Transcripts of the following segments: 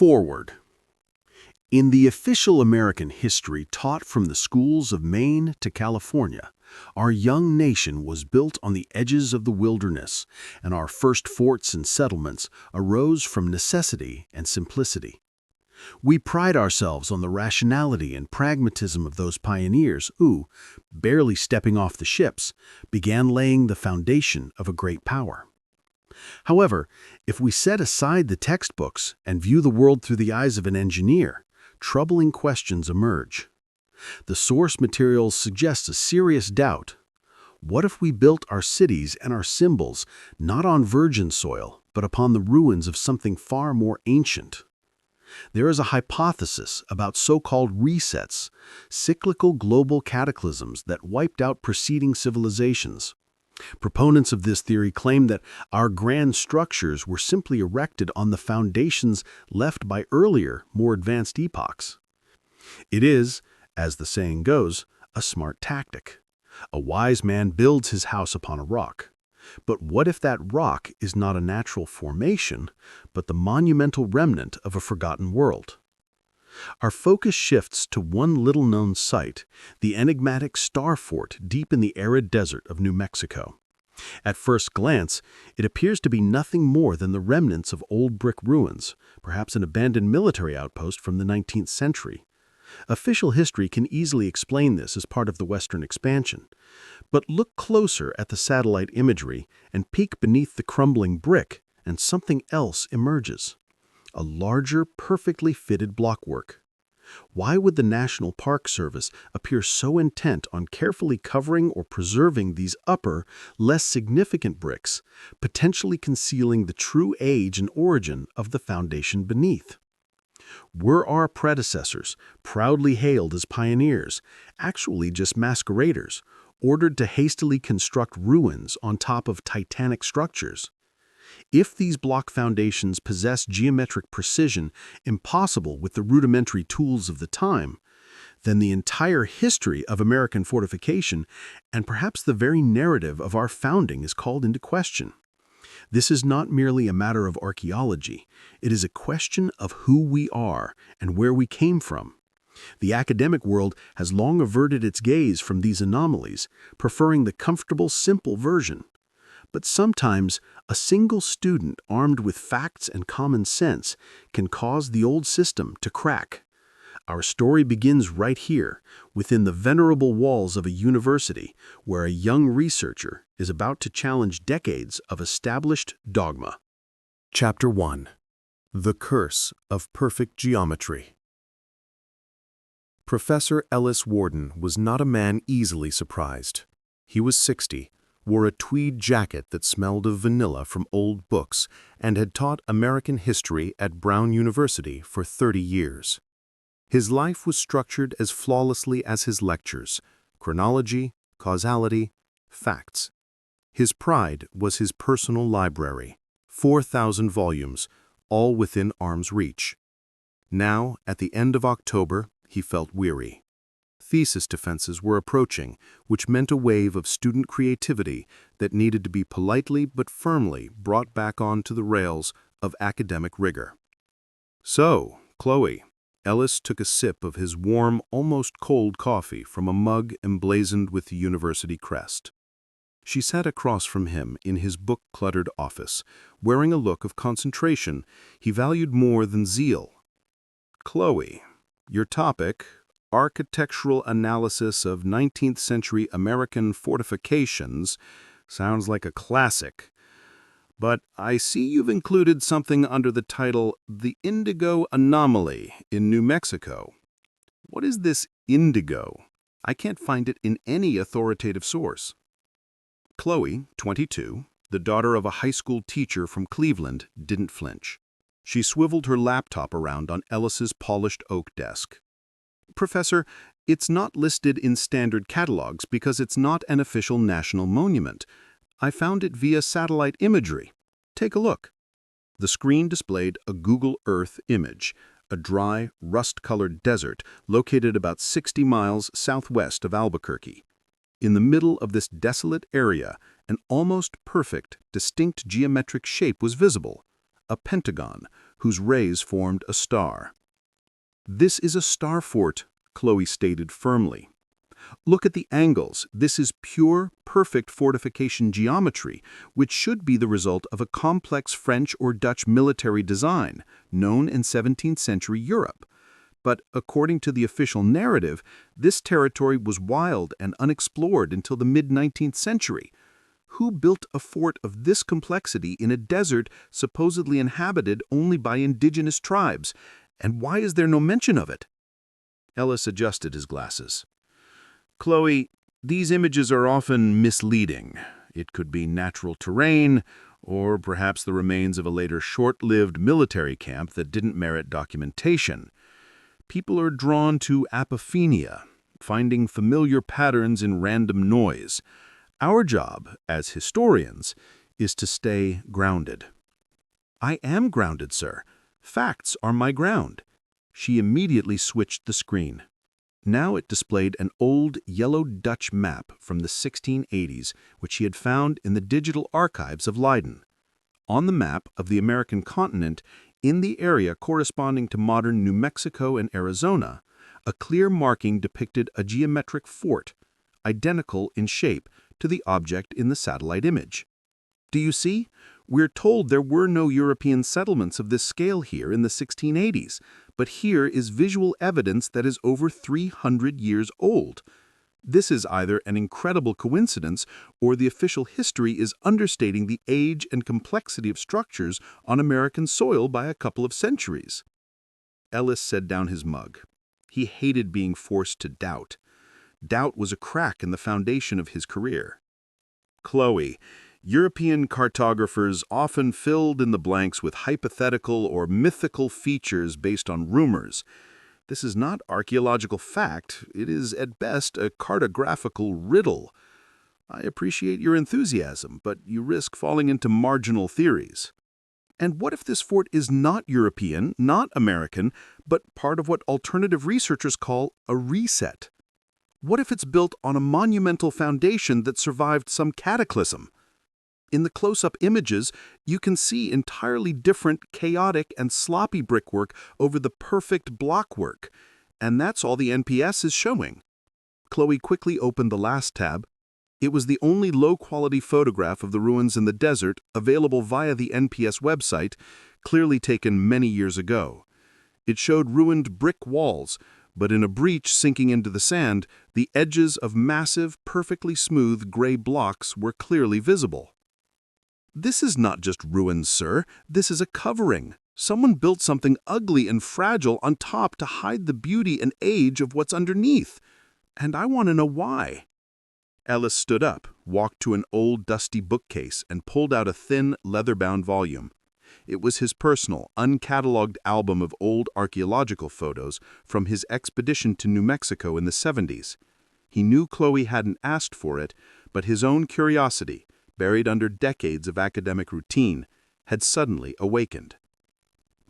Forward. In the official American history taught from the schools of Maine to California, our young nation was built on the edges of the wilderness, and our first forts and settlements arose from necessity and simplicity. We pride ourselves on the rationality and pragmatism of those pioneers who, barely stepping off the ships, began laying the foundation of a great power. However, if we set aside the textbooks and view the world through the eyes of an engineer, troubling questions emerge. The source materials suggest a serious doubt. What if we built our cities and our symbols not on virgin soil, but upon the ruins of something far more ancient? There is a hypothesis about so-called resets, cyclical global cataclysms that wiped out preceding civilizations. Proponents of this theory claim that our grand structures were simply erected on the foundations left by earlier, more advanced epochs. It is, as the saying goes, a smart tactic. A wise man builds his house upon a rock. But what if that rock is not a natural formation, but the monumental remnant of a forgotten world? Our focus shifts to one little-known site, the enigmatic Star Fort deep in the arid desert of New Mexico. At first glance, it appears to be nothing more than the remnants of old brick ruins, perhaps an abandoned military outpost from the 19th century. Official history can easily explain this as part of the Western expansion. But look closer at the satellite imagery and peek beneath the crumbling brick, and something else emerges. A larger, perfectly fitted blockwork. Why would the National Park Service appear so intent on carefully covering or preserving these upper, less significant bricks, potentially concealing the true age and origin of the foundation beneath? Were our predecessors, proudly hailed as pioneers, actually just masqueraders, ordered to hastily construct ruins on top of titanic structures? If these block foundations possess geometric precision impossible with the rudimentary tools of the time, then the entire history of American fortification and perhaps the very narrative of our founding is called into question. This is not merely a matter of archaeology. It is a question of who we are and where we came from. The academic world has long averted its gaze from these anomalies, preferring the comfortable, simple version. But sometimes, a single student armed with facts and common sense can cause the old system to crack. Our story begins right here, within the venerable walls of a university, where a young researcher is about to challenge decades of established dogma. Chapter 1. The Curse of Perfect Geometry. Professor Ellis Warden was not a man easily surprised. He was 60, wore a tweed jacket that smelled of vanilla from old books, and had taught American history at Brown University for 30 years. His life was structured as flawlessly as his lectures: chronology, causality, facts. His pride was his personal library, 4,000 volumes, all within arm's reach. Now, at the end of October, he felt weary. Thesis defenses were approaching, which meant a wave of student creativity that needed to be politely but firmly brought back onto the rails of academic rigor. "So, Chloe," Ellis took a sip of his warm, almost cold coffee from a mug emblazoned with the university crest. She sat across from him in his book-cluttered office, wearing a look of concentration he valued more than zeal. "Chloe, your topic, Architectural Analysis of 19th Century American Fortifications, sounds like a classic. But I see you've included something under the title The Indigo Anomaly in New Mexico. What is this indigo? I can't find it in any authoritative source." Chloe, 22, the daughter of a high school teacher from Cleveland, didn't flinch. She swiveled her laptop around on Ellis's polished oak desk. "Professor, it's not listed in standard catalogs because it's not an official national monument. I found it via satellite imagery. Take a look." The screen displayed a Google Earth image, a dry, rust-colored desert located about 60 miles southwest of Albuquerque. In the middle of this desolate area, an almost perfect, distinct geometric shape was visible: a pentagon, whose rays formed a star. "This is a star fort," Chloe stated firmly. "Look at the angles. This is pure, perfect fortification geometry, which should be the result of a complex French or Dutch military design, known in 17th century Europe. But according to the official narrative, this territory was wild and unexplored until the mid-19th century. Who built a fort of this complexity in a desert supposedly inhabited only by indigenous tribes? And why is there no mention of it?" Ellis adjusted his glasses. "Chloe, these images are often misleading. It could be natural terrain, or perhaps the remains of a later short-lived military camp that didn't merit documentation. People are drawn to apophenia, finding familiar patterns in random noise. Our job, as historians, is to stay grounded." "I am grounded, sir. Facts are my ground." She immediately switched the screen. Now it displayed an old yellow Dutch map from the 1680s, which she had found in the digital archives of Leiden. On the map of the American continent, in the area corresponding to modern New Mexico and Arizona, a clear marking depicted a geometric fort, identical in shape to the object in the satellite image. "Do you see? We're told there were no European settlements of this scale here in the 1680s, but here is visual evidence that is over 300 years old. This is either an incredible coincidence or the official history is understating the age and complexity of structures on American soil by a couple of centuries." Ellis set down his mug. He hated being forced to doubt. Doubt was a crack in the foundation of his career. "Chloe, European cartographers often filled in the blanks with hypothetical or mythical features based on rumors. This is not archaeological fact. It is, at best, a cartographical riddle. I appreciate your enthusiasm, but you risk falling into marginal theories." "And what if this fort is not European, not American, but part of what alternative researchers call a reset? What if it's built on a monumental foundation that survived some cataclysm? In the close-up images, you can see entirely different, chaotic, and sloppy brickwork over the perfect blockwork, and that's all the NPS is showing." Chloe quickly opened the last tab. It was the only low-quality photograph of the ruins in the desert available via the NPS website, clearly taken many years ago. It showed ruined brick walls, but in a breach sinking into the sand, the edges of massive, perfectly smooth gray blocks were clearly visible. "This is not just ruins, sir. This is a covering. Someone built something ugly and fragile on top to hide the beauty and age of what's underneath. And I want to know why." Ellis stood up, walked to an old dusty bookcase, and pulled out a thin, leather-bound volume. It was his personal, uncatalogued album of old archaeological photos from his expedition to New Mexico in the 70s. He knew Chloe hadn't asked for it, but his own curiosity, buried under decades of academic routine, had suddenly awakened.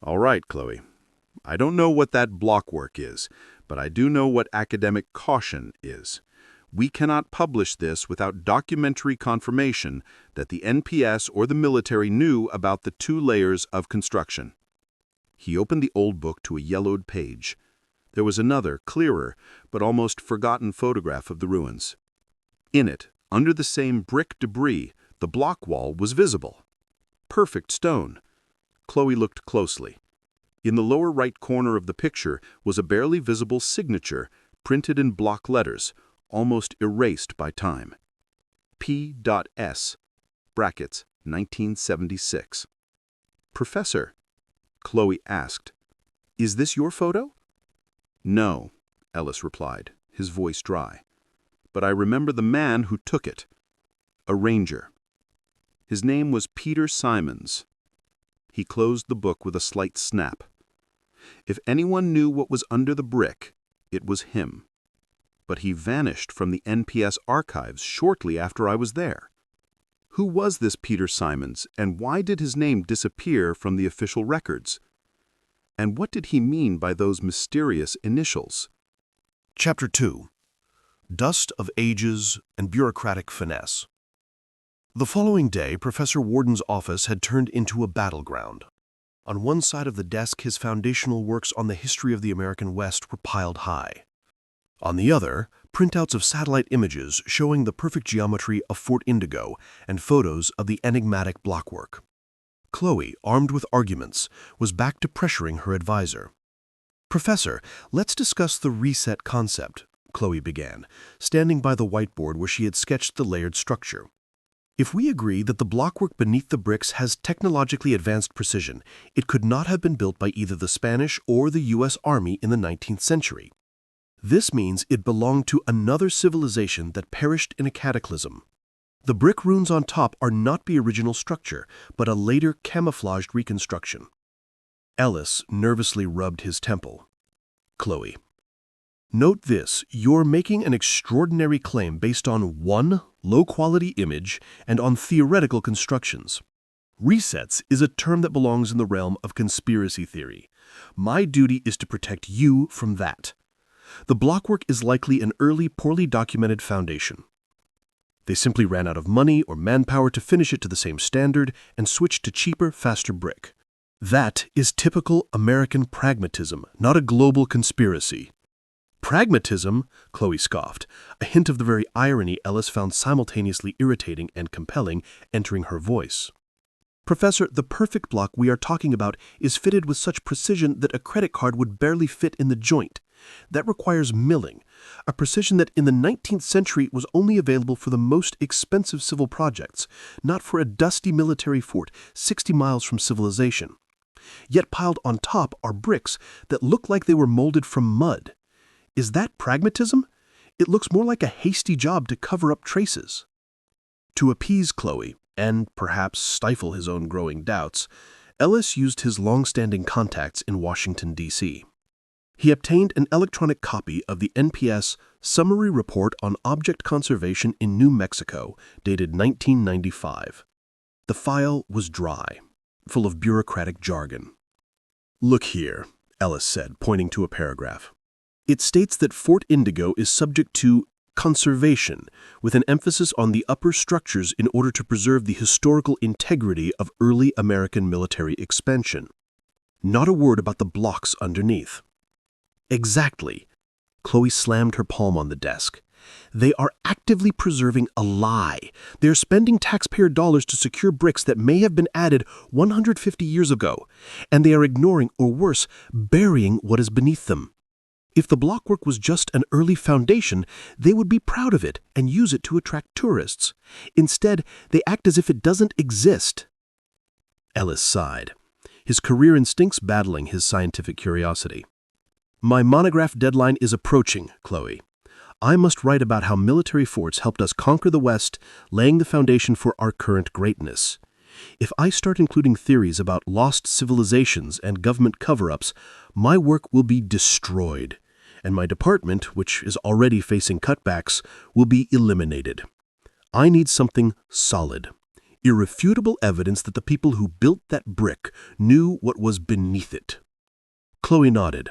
"All right, Chloe. I don't know what that blockwork is, but I do know what academic caution is. We cannot publish this without documentary confirmation that the NPS or the military knew about the 2 layers of construction." He opened the old book to a yellowed page. There was another, clearer, but almost forgotten photograph of the ruins. In it, under the same brick debris, the block wall was visible. Perfect stone. Chloe looked closely. In the lower right corner of the picture was a barely visible signature, printed in block letters, almost erased by time. P.S. brackets 1976. "Professor," Chloe asked, "is this your photo?" "No," Ellis replied, his voice dry. "But I remember the man who took it. A ranger. His name was Peter Simons." He closed the book with a slight snap. If anyone knew what was under the brick, it was him. But he vanished from the NPS archives shortly after I was there. Who was this Peter Simons, and why did his name disappear from the official records? And what did he mean by those mysterious initials? Chapter 2. Dust of Ages and Bureaucratic Finesse. The following day, Professor Warden's office had turned into a battleground. On one side of the desk, his foundational works on the history of the American West were piled high. On the other, printouts of satellite images showing the perfect geometry of Fort Indigo and photos of the enigmatic blockwork. Chloe, armed with arguments, was back to pressuring her advisor. "Professor, let's discuss the reset concept," Chloe began, standing by the whiteboard where she had sketched the layered structure. "If we agree that the blockwork beneath the bricks has technologically advanced precision, it could not have been built by either the Spanish or the U.S. Army in the 19th century. This means it belonged to another civilization that perished in a cataclysm. The brick runes on top are not the original structure, but a later camouflaged reconstruction." Ellis nervously rubbed his temple. "Chloe, note this, you're making an extraordinary claim based on one low-quality image and on theoretical constructions. Resets is a term that belongs in the realm of conspiracy theory. My duty is to protect you from that. The blockwork is likely an early, poorly documented foundation. They simply ran out of money or manpower to finish it to the same standard and switched to cheaper, faster brick. That is typical American pragmatism, not a global conspiracy." "Pragmatism?" Chloe scoffed, a hint of the very irony Ellis found simultaneously irritating and compelling entering her voice. "Professor, the perfect block we are talking about is fitted with such precision that a credit card would barely fit in the joint. That requires milling, a precision that in the 19th century was only available for the most expensive civil projects, not for a dusty military fort 60 miles from civilization. Yet piled on top are bricks that look like they were molded from mud. Is that pragmatism? It looks more like a hasty job to cover up traces." To appease Chloe, and perhaps stifle his own growing doubts, Ellis used his long-standing contacts in Washington, D.C. He obtained an electronic copy of the NPS Summary Report on Object Conservation in New Mexico, dated 1995. The file was dry, full of bureaucratic jargon. "Look here," Ellis said, pointing to a paragraph. "It states that Fort Indigo is subject to conservation, with an emphasis on the upper structures in order to preserve the historical integrity of early American military expansion. Not a word about the blocks underneath." "Exactly." Chloe slammed her palm on the desk. "They are actively preserving a lie. They are spending taxpayer dollars to secure bricks that may have been added 150 years ago, and they are ignoring, or worse, burying what is beneath them. If the blockwork was just an early foundation, they would be proud of it and use it to attract tourists. Instead, they act as if it doesn't exist." Ellis sighed, his career instincts battling his scientific curiosity. "My monograph deadline is approaching, Chloe. I must write about how military forts helped us conquer the West, laying the foundation for our current greatness. If I start including theories about lost civilizations and government cover-ups, my work will be destroyed, and my department, which is already facing cutbacks, will be eliminated. I need something solid, irrefutable evidence that the people who built that brick knew what was beneath it." Chloe nodded.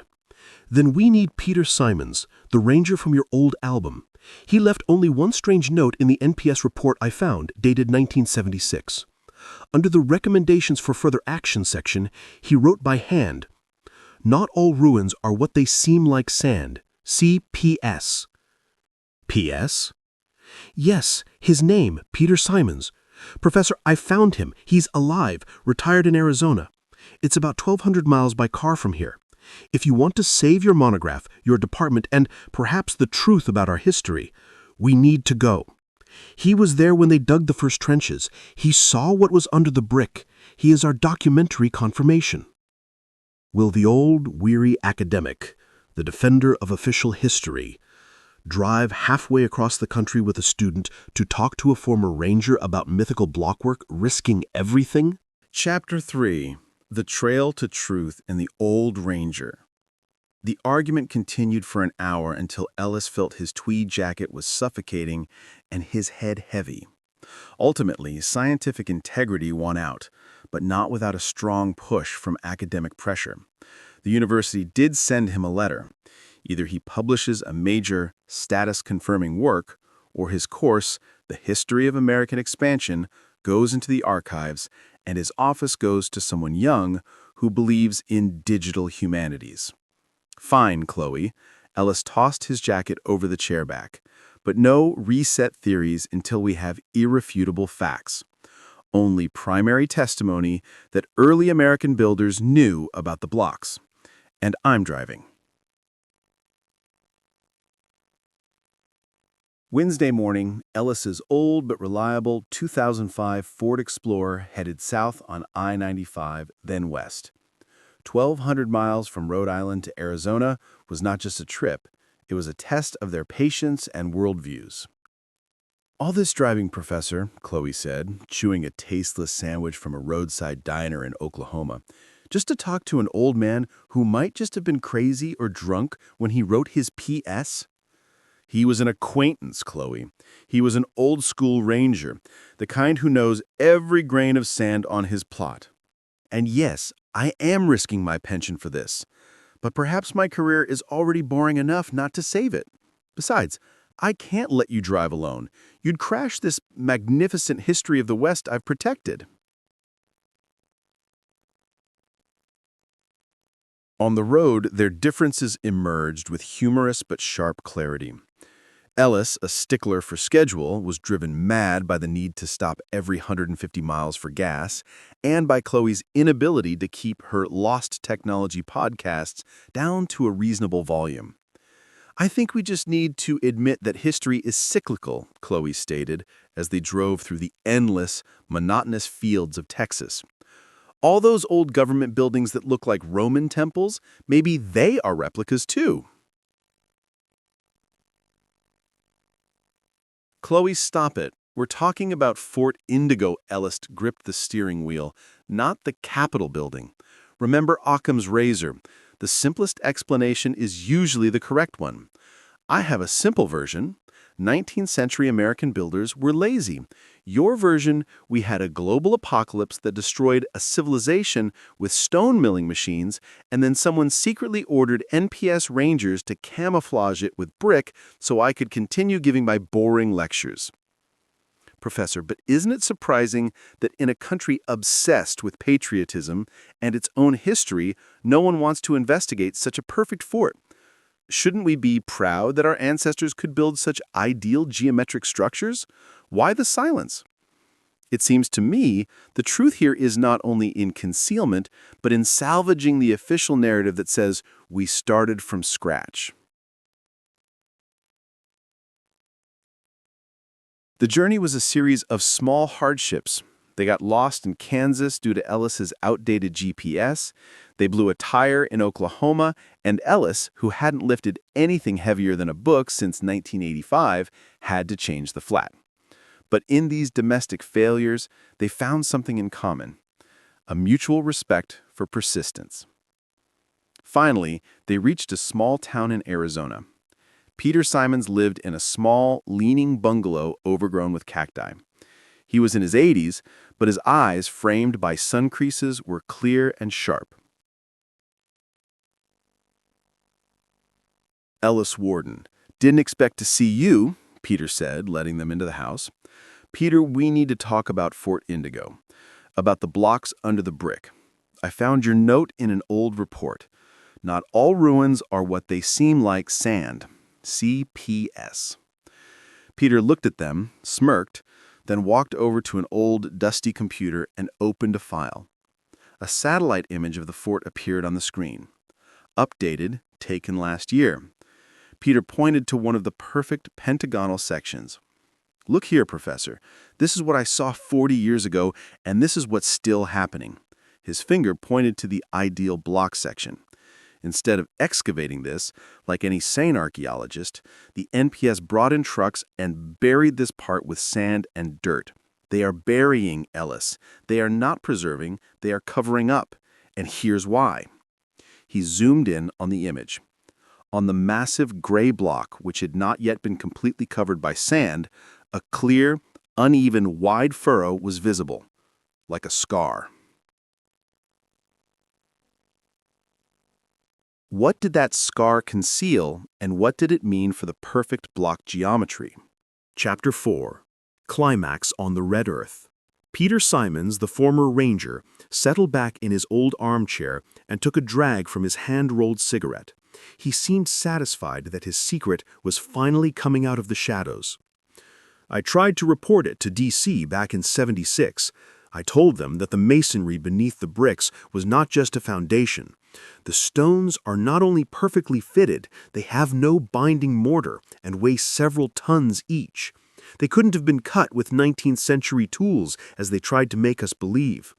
"Then we need Peter Simons, the ranger from your old album. He left only one strange note in the NPS report I found, dated 1976. Under the Recommendations for Further Action section, he wrote by hand, 'Not all ruins are what they seem like sand. See P.S.' P.S.? Yes, his name, Peter Simons. Professor, I found him. He's alive, retired in Arizona. It's about 1,200 miles by car from here. If you want to save your monograph, your department, and perhaps the truth about our history, we need to go. He was there when they dug the first trenches. He saw what was under the brick. He is our documentary confirmation." Will the old, weary academic, the defender of official history, drive halfway across the country with a student to talk to a former ranger about mythical blockwork, risking everything? Chapter 3. The Trail to Truth and the Old Ranger. The argument continued for an hour until Ellis felt his tweed jacket was suffocating and his head heavy. Ultimately, scientific integrity won out, but not without a strong push from academic pressure. The university did send him a letter. Either he publishes a major, status-confirming work, or his course, The History of American Expansion, goes into the archives, and his office goes to someone young who believes in digital humanities. Fine, Chloe. Ellis tossed his jacket over the chair back. But no reset theories until we have irrefutable facts. Only primary testimony that early American builders knew about the blocks. And I'm driving. Wednesday morning, Ellis's old but reliable 2005 Ford Explorer headed south on I-95, then west. 1,200 miles from Rhode Island to Arizona was not just a trip, it was a test of their patience and worldviews. "All this driving, Professor," Chloe said, chewing a tasteless sandwich from a roadside diner in Oklahoma, "just to talk to an old man who might just have been crazy or drunk when he wrote his P.S.? He was an acquaintance, Chloe. He was an old-school ranger, the kind who knows every grain of sand on his plot. And yes, I am risking my pension for this. But perhaps my career is already boring enough not to save it. Besides, I can't let you drive alone. You'd crash this magnificent history of the West I've protected." On the road, their differences emerged with humorous but sharp clarity. Ellis, a stickler for schedule, was driven mad by the need to stop every 150 miles for gas, and by Chloe's inability to keep her Lost Technology podcasts down to a reasonable volume. "I think we just need to admit that history is cyclical," Chloe stated as they drove through the endless, monotonous fields of Texas. "All those old government buildings that look like Roman temples, maybe they are replicas too." "Chloe, stop it. We're talking about Fort Indigo." Ellis gripped the steering wheel, "not the Capitol building. Remember Occam's razor. The simplest explanation is usually the correct one. I have a simple version. 19th century American builders were lazy. Your version, we had a global apocalypse that destroyed a civilization with stone milling machines, and then someone secretly ordered NPS Rangers to camouflage it with brick so I could continue giving my boring lectures." "Professor, but isn't it surprising that in a country obsessed with patriotism and its own history, no one wants to investigate such a perfect fort? Shouldn't we be proud that our ancestors could build such ideal geometric structures? Why the silence?" It seems to me the truth here is not only in concealment, but in salvaging the official narrative that says we started from scratch. The journey was a series of small hardships. They got lost in Kansas due to Ellis's outdated GPS. They blew a tire in Oklahoma, and Ellis, who hadn't lifted anything heavier than a book since 1985, had to change the flat. But in these domestic failures, they found something in common: a mutual respect for persistence. Finally, they reached a small town in Arizona. Peter Simons lived in a small, leaning bungalow overgrown with cacti. He was in his 80s, but his eyes, framed by sun creases, were clear and sharp. "Ellis Warden, didn't expect to see you," Peter said, letting them into the house. "Peter, we need to talk about Fort Indigo, about the blocks under the brick. I found your note in an old report. Not all ruins are what they seem like: sand. CPS. Peter looked at them, smirked, then walked over to an old, dusty computer and opened a file. A satellite image of the fort appeared on the screen. Updated, taken last year. Peter pointed to one of the perfect pentagonal sections. "Look here, Professor. This is what I saw 40 years ago, and this is what's still happening." His finger pointed to the ideal block section. Instead of excavating this, like any sane archaeologist, the NPS brought in trucks and buried this part with sand and dirt. They are burying, Ellis. They are not preserving, they are covering up. And here's why. He zoomed in on the image. On the massive gray block, which had not yet been completely covered by sand, a clear, uneven, wide furrow was visible, like a scar. What did that scar conceal, and what did it mean for the perfect block geometry? Chapter 4. Climax on the Red Earth. Peter Simons, the former ranger, settled back in his old armchair and took a drag from his hand-rolled cigarette. He seemed satisfied that his secret was finally coming out of the shadows. I tried to report it to D.C. back in '76. I told them that the masonry beneath the bricks was not just a foundation. The stones are not only perfectly fitted, they have no binding mortar and weigh several tons each. They couldn't have been cut with 19th century tools as they tried to make us believe.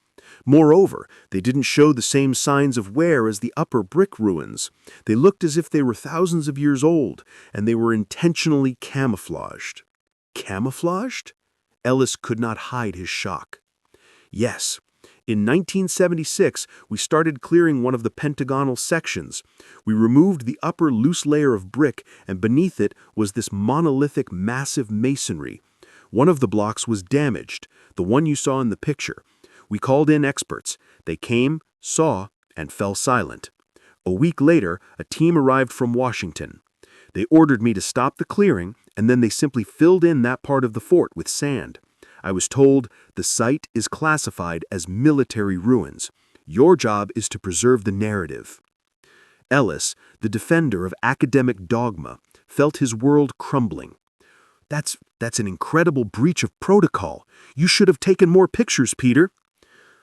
Moreover, they didn't show the same signs of wear as the upper brick ruins. They looked as if they were thousands of years old, and they were intentionally camouflaged. Camouflaged? Ellis could not hide his shock. Yes. In 1976, we started clearing one of the pentagonal sections. We removed the upper loose layer of brick, and beneath it was this monolithic massive masonry. One of the blocks was damaged, the one you saw in the picture. We called in experts. They came, saw, and fell silent. A week later, a team arrived from Washington. They ordered me to stop the clearing, and then they simply filled in that part of the fort with sand. I was told the site is classified as military ruins. Your job is to preserve the narrative. Ellis, the defender of academic dogma, felt his world crumbling. That's an incredible breach of protocol. You should have taken more pictures, Peter.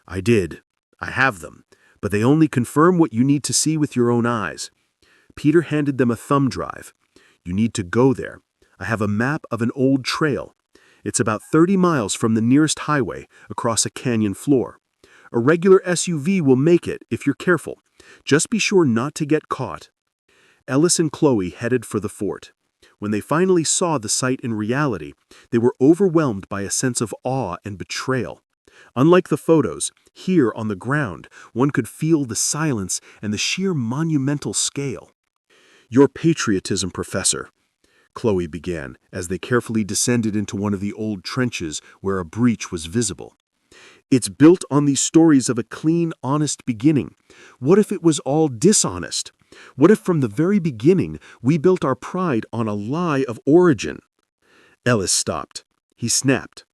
I did. I have them. But they only confirm what you need to see with your own eyes. Peter handed them a thumb drive. You need to go there. I have a map of an old trail. It's about 30 miles from the nearest highway, across a canyon floor. A regular SUV will make it if you're careful. Just be sure not to get caught. Ellis and Chloe headed for the fort. When they finally saw the site in reality, they were overwhelmed by a sense of awe and betrayal. Unlike the photos, here on the ground, one could feel the silence and the sheer monumental scale. Your patriotism, Professor, Chloe began, as they carefully descended into one of the old trenches where a breach was visible. It's built on these stories of a clean, honest beginning. What if it was all dishonest? What if from the very beginning we built our pride on a lie of origin? Ellis stopped. He snapped.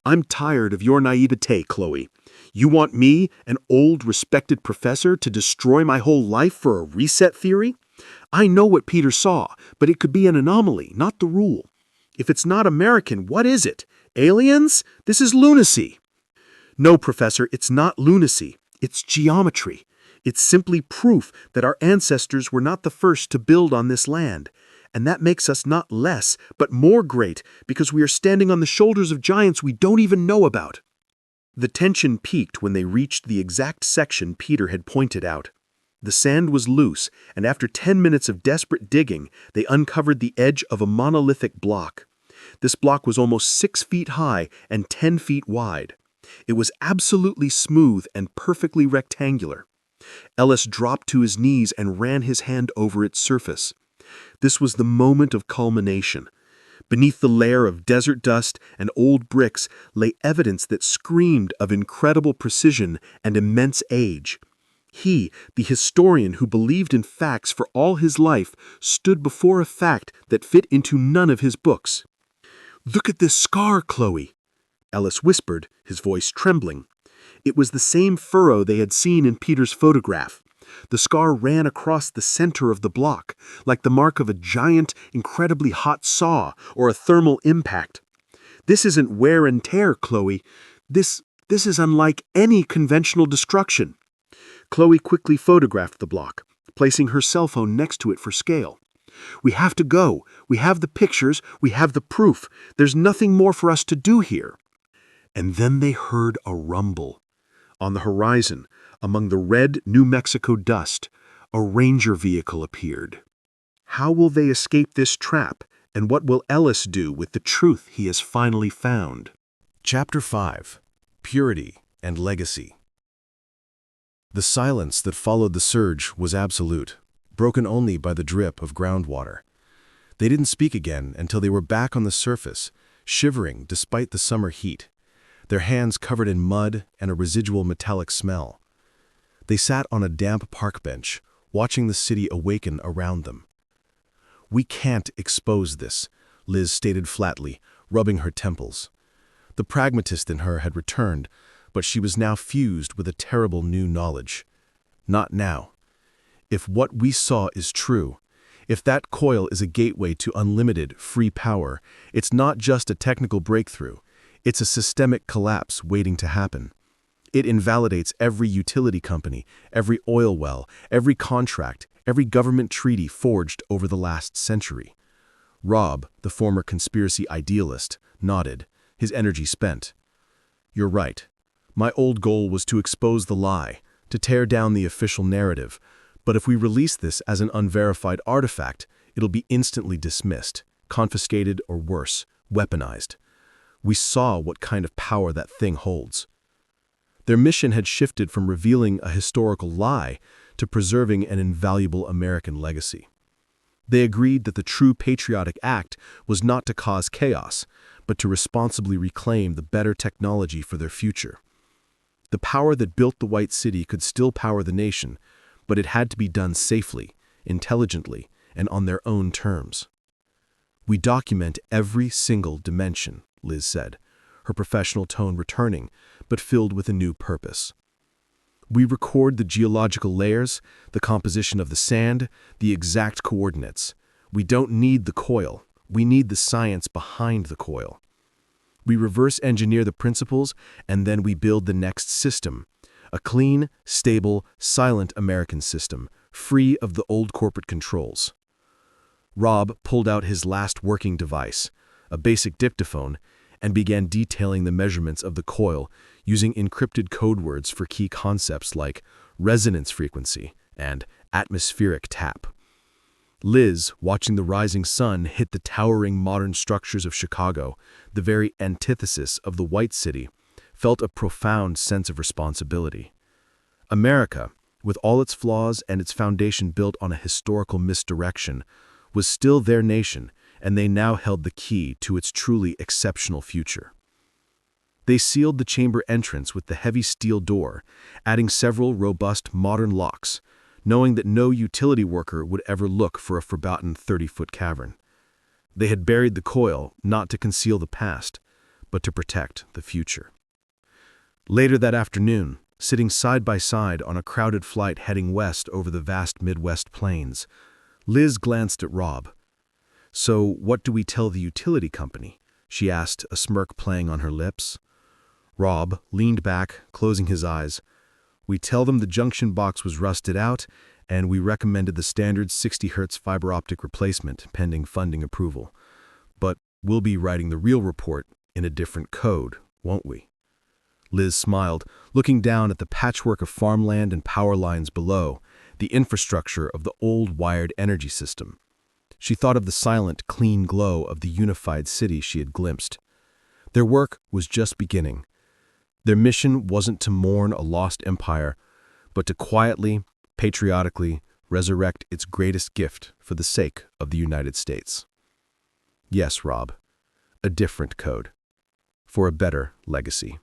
I'm tired of your naivete, Chloe. You want me, an old, respected professor, to destroy my whole life for a reset theory? I know what Peter saw, but it could be an anomaly, not the rule. If it's not American, what is it? Aliens? This is lunacy. No, Professor, it's not lunacy. It's geometry. It's simply proof that our ancestors were not the first to build on this land. And that makes us not less, but more great, because we are standing on the shoulders of giants we don't even know about. The tension peaked when they reached the exact section Peter had pointed out. The sand was loose, and after 10 minutes of desperate digging, they uncovered the edge of a monolithic block. This block was almost 6 feet high and 10 feet wide. It was absolutely smooth and perfectly rectangular. Ellis dropped to his knees and ran his hand over its surface. This was the moment of culmination. Beneath the layer of desert dust and old bricks lay evidence that screamed of incredible precision and immense age. He, the historian who believed in facts for all his life, stood before a fact that fit into none of his books. "Look at this scar, Chloe," Ellis whispered, his voice trembling. It was the same furrow they had seen in Peter's photograph. The scar ran across the center of the block, like the mark of a giant, incredibly hot saw or a thermal impact. This isn't wear and tear, Chloe. This is unlike any conventional destruction. Chloe quickly photographed the block, placing her cell phone next to it for scale. We have to go. We have the pictures. We have the proof. There's nothing more for us to do here. And then they heard a rumble. On the horizon, among the red New Mexico dust, a ranger vehicle appeared. How will they escape this trap, and what will Ellis do with the truth he has finally found? Chapter 5. Purity and Legacy. The silence that followed the surge was absolute, broken only by the drip of groundwater. They didn't speak again until they were back on the surface, shivering despite the summer heat, their hands covered in mud and a residual metallic smell. They sat on a damp park bench, watching the city awaken around them. "We can't expose this," Liz stated flatly, rubbing her temples. The pragmatist in her had returned, but she was now fused with a terrible new knowledge. Not now. If what we saw is true, if that coil is a gateway to unlimited, free power, it's not just a technical breakthrough, it's a systemic collapse waiting to happen. It invalidates every utility company, every oil well, every contract, every government treaty forged over the last century. Rob, the former conspiracy idealist, nodded, his energy spent. You're right. My old goal was to expose the lie, to tear down the official narrative, but if we release this as an unverified artifact, it'll be instantly dismissed, confiscated, or worse, weaponized. We saw what kind of power that thing holds. Their mission had shifted from revealing a historical lie to preserving an invaluable American legacy. They agreed that the true patriotic act was not to cause chaos, but to responsibly reclaim the better technology for their future. The power that built the White City could still power the nation, but it had to be done safely, intelligently, and on their own terms. We document every single dimension, Liz said, her professional tone returning, but filled with a new purpose. We record the geological layers, the composition of the sand, the exact coordinates. We don't need the coil. We need the science behind the coil. We reverse engineer the principles, and then we build the next system. A clean, stable, silent American system, free of the old corporate controls. Rob pulled out his last working device, a basic dictaphone, and began detailing the measurements of the coil using encrypted code words for key concepts like resonance frequency and atmospheric tap. Liz, watching the rising sun hit the towering modern structures of Chicago, the very antithesis of the White City, felt a profound sense of responsibility. America, with all its flaws and its foundation built on a historical misdirection, was still their nation, and they now held the key to its truly exceptional future. They sealed the chamber entrance with the heavy steel door, adding several robust modern locks, knowing that no utility worker would ever look for a forgotten 30-foot cavern. They had buried the coil not to conceal the past, but to protect the future. Later that afternoon, sitting side by side on a crowded flight heading west over the vast Midwest plains, Liz glanced at Rob. "So what do we tell the utility company?" she asked, a smirk playing on her lips. Rob leaned back, closing his eyes. "We tell them the junction box was rusted out, and we recommended the standard 60 Hz fiber optic replacement pending funding approval. But we'll be writing the real report in a different code, won't we?" Liz smiled, looking down at the patchwork of farmland and power lines below, the infrastructure of the old wired energy system. She thought of the silent, clean glow of the unified city she had glimpsed. Their work was just beginning. Their mission wasn't to mourn a lost empire, but to quietly, patriotically resurrect its greatest gift for the sake of the United States. Yes, Rob, a different code, for a better legacy.